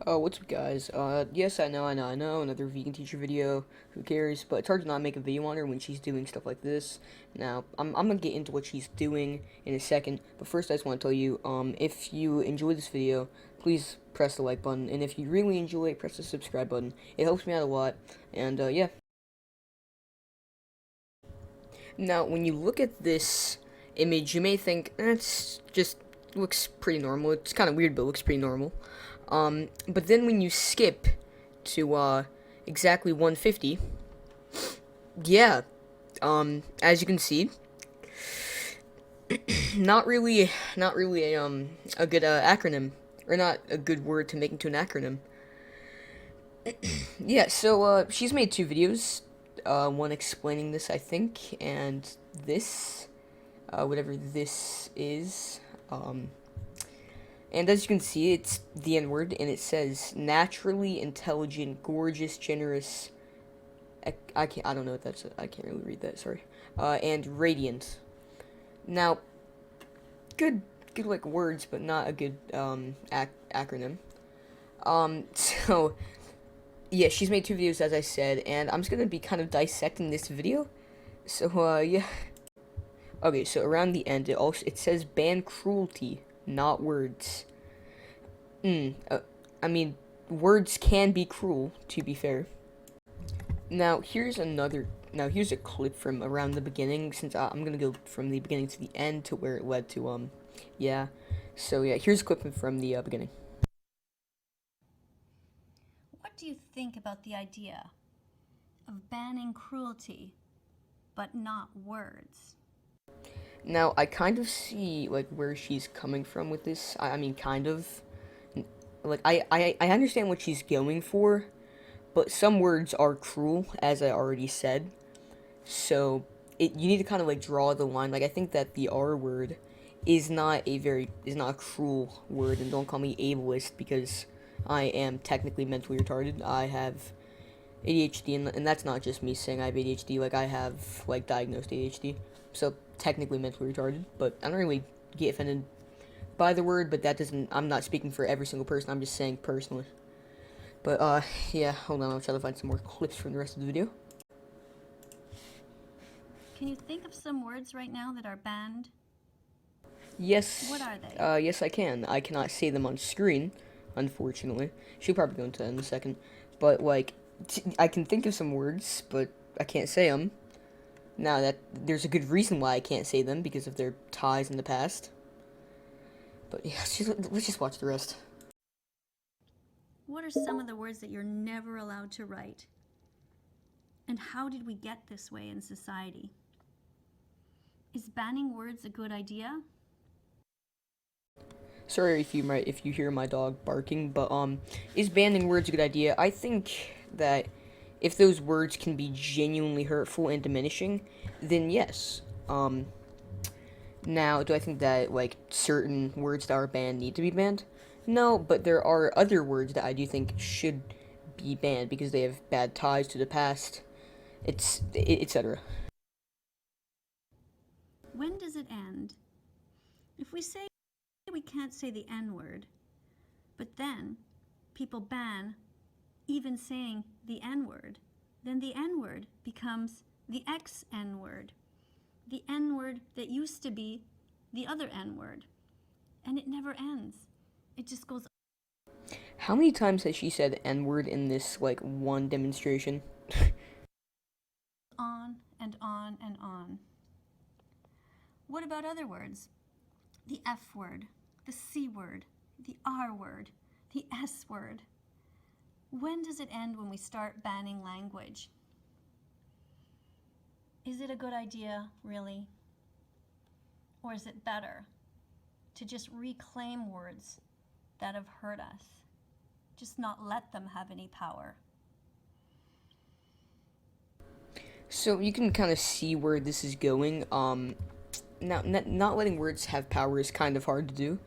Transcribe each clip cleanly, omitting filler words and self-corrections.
Oh, what's up, guys? Yes, I know, another vegan teacher video. Who cares? But it's hard to not make a video on her when she's doing stuff like this. Now, I'm gonna get into what she's doing in a second. But first, I just want to tell you, if you enjoy this video, please press the like button. And if you really enjoy it, press the subscribe button. It helps me out a lot. And, yeah. Now, when you look at this image, you may think, it's just looks pretty normal. It's kind of weird, but it looks pretty normal. But then when you skip to exactly 150, yeah, as you can see, not really a good acronym, or not a good word to make into an acronym. Yeah, so she's made two videos, one explaining this, I think, and this, whatever this is. And as you can see, it's the N word, and it says naturally intelligent, gorgeous, generous. I can't. I don't know what that's. I can't really read that. Sorry. And radiant. Now, good like words, but not a good acronym. So yeah, she's made two videos, as I said, and I'm just gonna be kind of dissecting this video. So yeah. Okay, so around the end, it says ban cruelty, not words. I mean, words can be cruel, to be fair. Now, here's a clip from around the beginning, since I'm gonna go from the beginning to the end to where it led to, yeah. So, yeah, here's a clip from the beginning. What do you think about the idea of banning cruelty, but not words? Now, I kind of see, like, where she's coming from with this. I mean, kind of. Like, I understand what she's going for, but some words are cruel, as I already said. So you need to kind of like draw the line. Like I think that the R word is not a cruel word, and don't call me ableist because I am technically mentally retarded. I have ADHD, and that's not just me saying I have ADHD. Like I have like diagnosed ADHD, so technically mentally retarded. But I don't really get offended by the word. But that doesn't. I'm not speaking for every single person. I'm just saying personally. But yeah. Hold on. I'll try to find some more clips from the rest of the video. Can you think of some words right now that are banned? Yes. What are they? Yes, I can. I cannot say them on screen, unfortunately. She'll probably go into that in a second. But, like, I can think of some words, but I can't say them. Now, that there's a good reason why I can't say them, because of their ties in the past. But, yeah, let's just watch the rest. What are some of the words that you're never allowed to write? And how did we get this way in society? Is banning words a good idea? Sorry if you hear my dog barking, but is banning words a good idea? I think that if those words can be genuinely hurtful and diminishing, then yes. Now, do I think that like certain words that are banned need to be banned? No, but there are other words that I do think should be banned because they have bad ties to the past, etc. When does it end? If we say we can't say the N word, but then people ban even saying the N word, then the N word becomes the X N word, the N word that used to be the other N word, and it never ends. It just goes How many times has she said N word in this like one demonstration? on and on and on. What about other words? The F word, the C word, the R word, the S word. When does it end when we start banning language? Is it a good idea, really? Or is it better to just reclaim words that have hurt us? Just not let them have any power. So you can kind of see where this is going. Now not letting words have power is kind of hard to do.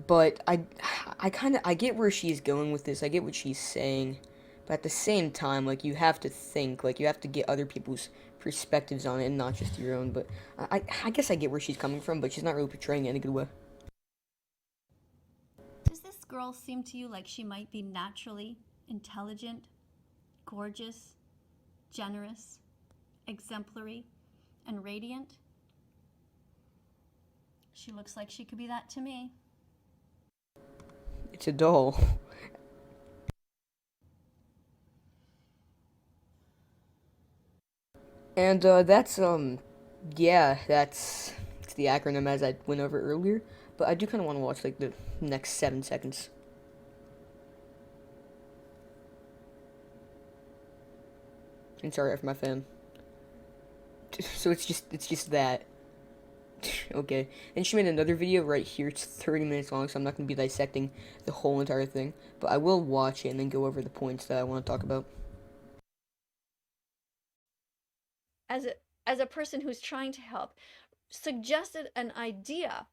But I get where she's going with this. I get what she's saying, but at the same time, like you have to think, like you have to get other people's perspectives on it and not just your own. But I guess I get where she's coming from, but she's not really portraying it in a good way. Does this girl seem to you like she might be naturally intelligent, gorgeous, generous, exemplary, and radiant? She looks like she could be that to me. It's a doll. And yeah, it's the acronym as I went over earlier. But I do kind of want to watch like the next 7 seconds. And sorry for my fan. So it's just that. Okay. And she made another video right here. It's 30 minutes long, so I'm not gonna be dissecting the whole entire thing. But I will watch it and then go over the points that I want to talk about. As a person who's trying to help, suggested an idea,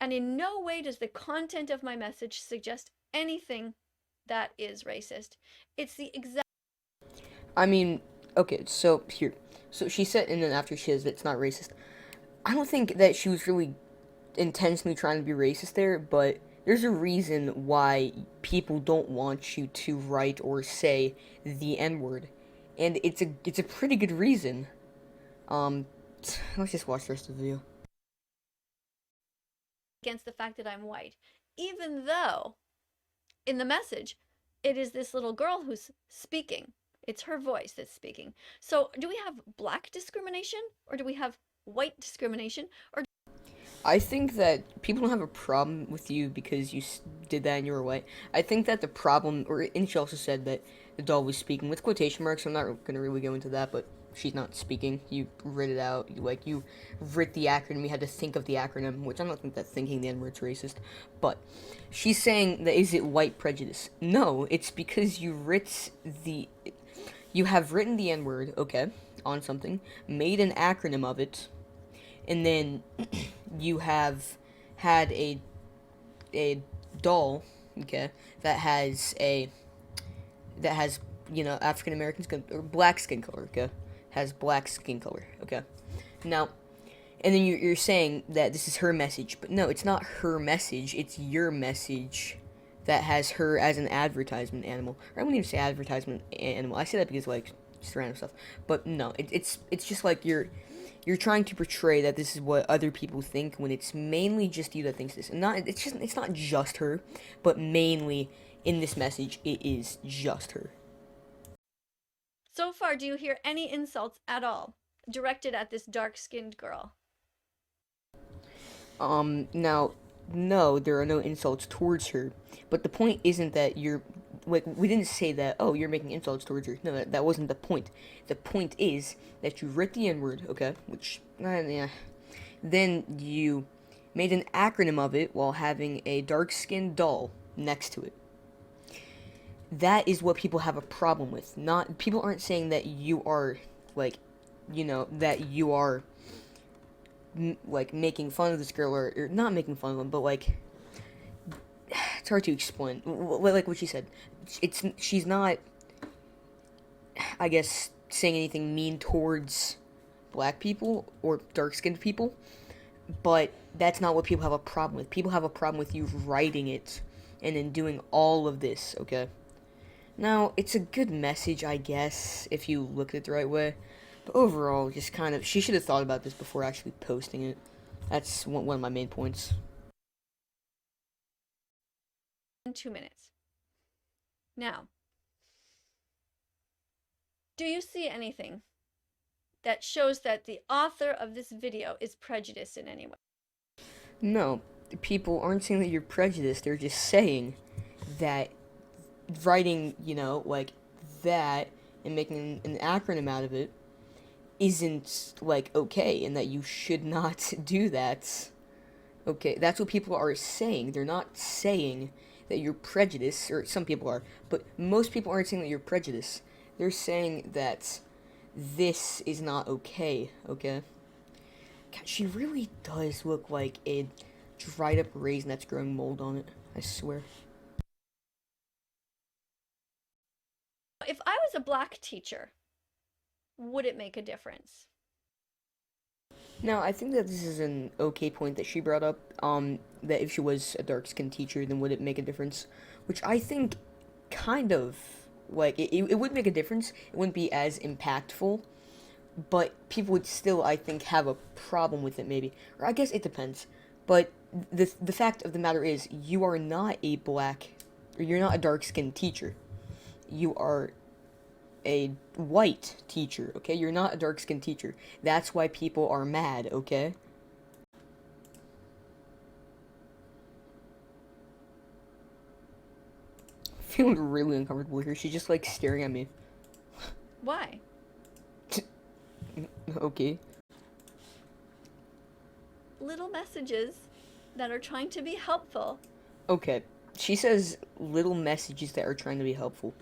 and in no way does the content of my message suggest anything that is racist. It's the exact I mean, okay, so here. So she said, and then after she says it's not racist. I don't think that she was really intentionally trying to be racist there, but there's a reason why people don't want you to write or say the N word, and it's a pretty good reason. Um, let's just watch the rest of the video. against the fact that I'm white, even though in the message it is this little girl who's speaking. It's her voice that's speaking. So, do we have black discrimination, or do we have white discrimination, or I think that people don't have a problem with you because you did that and you were white. I think that the problem, and she also said that the doll was speaking with quotation marks. I'm not gonna really go into that, but she's not speaking. You writ it out. You writ the acronym. You had to think of the acronym, which I don't think that thinking the N word's racist. But she's saying that is it white prejudice? No, it's because you have written the N word, okay, on something, made an acronym of it, and then you have had a doll, okay, that has a that has African American skin or black skin color, okay, has black skin color, okay. Now, and then you're saying that this is her message, but no, it's not her message. It's your message that has her as an advertisement animal. Or I wouldn't even say advertisement animal. I say that because like just random stuff. But no, it's just like you're trying to portray that this is what other people think when it's mainly just you that thinks this. And it's not just her, but mainly in this message it is just her. so far do you hear any insults at all directed at this dark-skinned girl? Now, no, there are no insults towards her, but the point isn't that you're like we didn't say that. Oh, you're making insults towards her. No, that wasn't the point. The point is that you writ the N word, okay? Which, yeah. Then you made an acronym of it while having a dark-skinned doll next to it. That is what people have a problem with. Not people aren't saying that you are like, that you are like making fun of this girl or not making fun of them, but like it's hard to explain. Like what she said, she's not, I guess, saying anything mean towards black people or dark skinned people, but that's not what people have a problem with. People have a problem with you writing it and then doing all of this. Okay. Now it's a good message, I guess, if you look at it the right way. But overall, just kind of, she should have thought about this before actually posting it. That's one of my main points. In 2 minutes. Now, do you see anything that shows that the author of this video is prejudiced in any way? No, people aren't saying that you're prejudiced. They're just saying that writing, like that and making an acronym out of it isn't like okay, and that you should not do that. Okay, that's what people are saying. They're not saying that you're prejudiced, or some people are, but most people aren't saying that you're prejudiced. They're saying that this is not okay, okay? God, she really does look like a dried up raisin that's growing mold on it. I swear. If I was a black teacher, would it make a difference? Now, I think that this is an okay point that she brought up. That if she was a dark-skinned teacher, then would it make a difference? Which I think kind of it would make a difference. It wouldn't be as impactful, but people would still, I think, have a problem with it, maybe. Or I guess it depends. But the fact of the matter is, you are not a black, or you're not a dark-skinned teacher. You are a white teacher, okay? You're not a dark-skinned teacher. That's why people are mad, okay? Feeling really uncomfortable here. She's just like staring at me. Why? Okay. Little messages that are trying to be helpful. Okay. She says little messages that are trying to be helpful.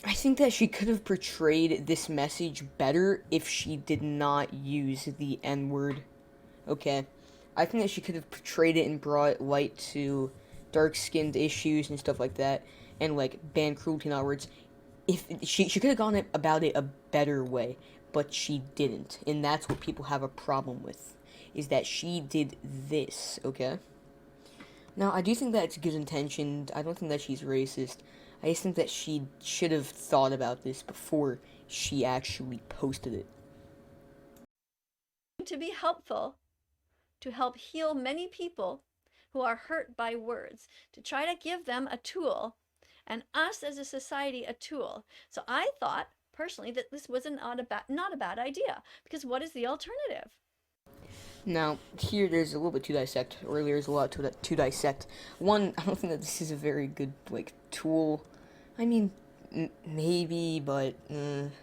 I think that she could have portrayed this message better if she did not use the N word. Okay. I think that she could have portrayed it and brought light to dark skinned issues and stuff like that, and like ban cruelty in other words. If she could have gone about it a better way, but she didn't, and that's what people have a problem with, is that she did this. Okay. Now, I do think that it's good intentioned. I don't think that she's racist. I just think that she should have thought about this before she actually posted it. To be helpful, to help heal many people who are hurt by words, to try to give them a tool, and us as a society a tool. So I thought personally that this was not a bad idea, because what is the alternative? Now, here there's a little bit to dissect, or there's a lot to dissect. One, I don't think that this is a very good, like, tool. I mean, maybe, but, and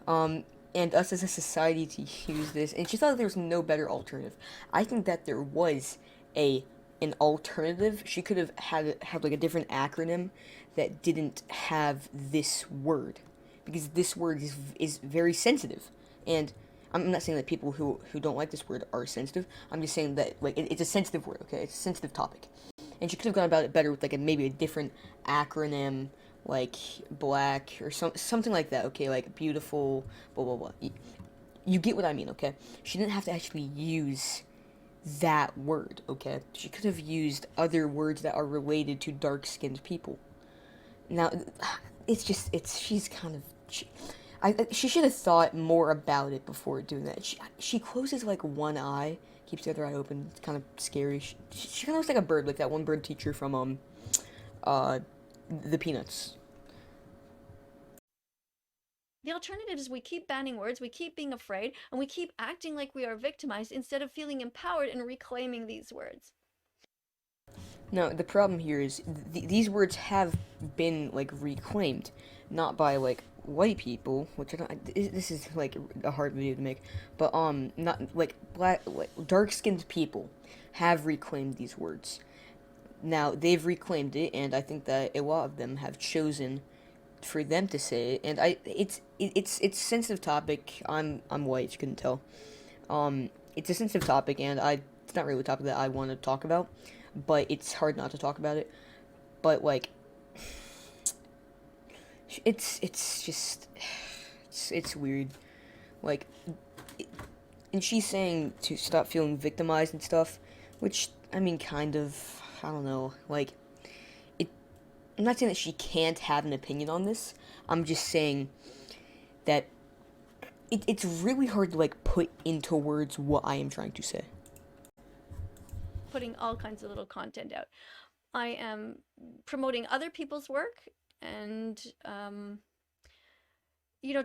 us as a society to use this, and she thought there was no better alternative. I think that there was a an alternative. She could have had like a different acronym that didn't have this word, because this word is very sensitive, and I'm not saying that people who don't like this word are sensitive. I'm just saying that like it's a sensitive word. Okay, it's a sensitive topic, and she could have gone about it better with like maybe a different acronym, like black or something like that. Okay, like beautiful, blah blah blah. You get what I mean, okay? She didn't have to actually use that word, okay? She could have used other words that are related to dark-skinned people. Now, she's kind of she should have thought more about it before doing that. She closes like one eye, keeps the other eye open. It's kind of scary. She kind of looks like a bird, like that one bird teacher from uh the Peanuts. The alternative is we keep banning words, we keep being afraid, and we keep acting like we are victimized instead of feeling empowered and reclaiming these words. Now, the problem here is these words have been like reclaimed, not by like white people, which I don't. This is like a hard video to make, but not like dark-skinned people have reclaimed these words. Now they've reclaimed it, and I think that a lot of them have chosen for them to say it. And it's a sensitive topic. I'm white, you couldn't tell. It's a sensitive topic, and it's not really a topic that I want to talk about, but it's hard not to talk about it. But like, it's just it's weird. Like, and she's saying to stop feeling victimized and stuff, which I mean, kind of. I don't know. Like, it. I'm not saying that she can't have an opinion on this. I'm just saying that it's really hard to like put into words what I am trying to say. Putting all kinds of little content out. I am promoting other people's work and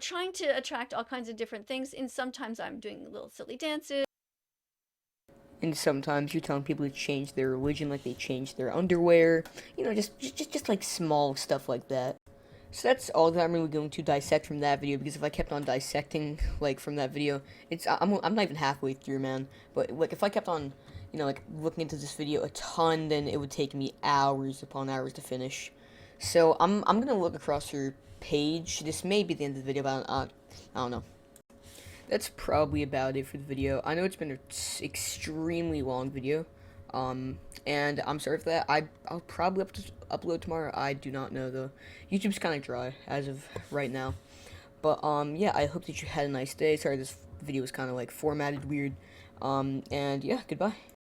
trying to attract all kinds of different things. And sometimes I'm doing little silly dances. And sometimes you're telling people to change their religion, like they change their underwear. Just like small stuff like that. So that's all that I'm really going to dissect from that video, because if I kept on dissecting like from that video, I'm not even halfway through, man. But like if I kept on, like looking into this video a ton, then it would take me hours upon hours to finish. So I'm gonna look across her page. This may be the end of the video, but I don't know. That's probably about it for the video. I know it's been an extremely long video, and I'm sorry for that. I'll probably upload tomorrow. I do not know though. YouTube's kind of dry as of right now, but yeah. I hope that you had a nice day. Sorry, this video was kind of like formatted weird. And yeah, goodbye.